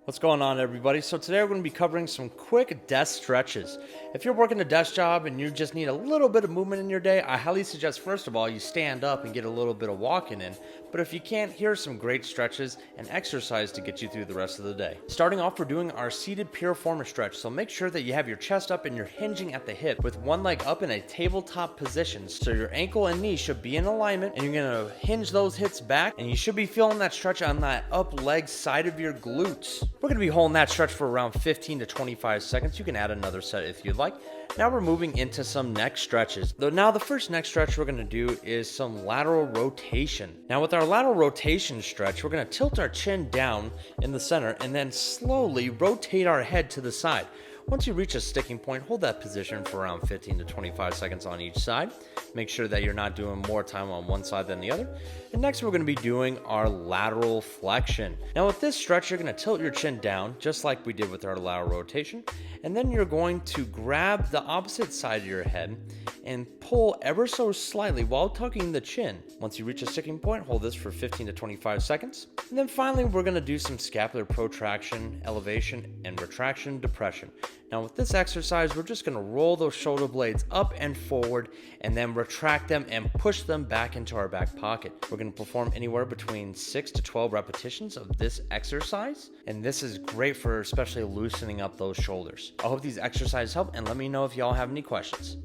What's going on, everybody? So today we're going to be covering some quick desk stretches. If you're working a desk job and you just need a little bit of movement in your day, I highly suggest first of all you stand up and get a little bit of walking in. But if you can't, here's some great stretches and exercise to get you through the rest of the day. Starting off, we're doing our seated piriformis stretch. So make sure that you have your chest up and you're hinging at the hip with one leg up in a tabletop position. So your ankle and knee should be in alignment, and you're going to hinge those hips back, and you should be feeling that stretch on that up leg side of your glutes. We're going to be holding that stretch for around 15 to 25 seconds. You can add another set if you'd like. Now we're moving into some neck stretches. Now the first neck stretch we're going to do is some lateral rotation. Now with our lateral rotation stretch, we're going to tilt our chin down in the center and then slowly rotate our head to the side. Once you reach a sticking point, hold that position for around 15 to 25 seconds on each side. Make sure that you're not doing more time on one side than the other. And next we're going to be doing our lateral flexion. Now with this stretch, you're going to tilt your chin down just like we did with our lateral rotation. And then you're going to grab the opposite side of your head and pull ever so slightly while tucking the chin. Once you reach a sticking point, hold this for 15 to 25 seconds. And then finally, we're going to do some scapular protraction, elevation, and retraction, depression. Now with this exercise, we're just going to roll those shoulder blades up and forward and then retract them and push them back into our back pocket. We're going to perform anywhere between 6 to 12 repetitions of this exercise, and this is great for especially loosening up those shoulders. I hope these exercises help, and let me know if y'all have any questions.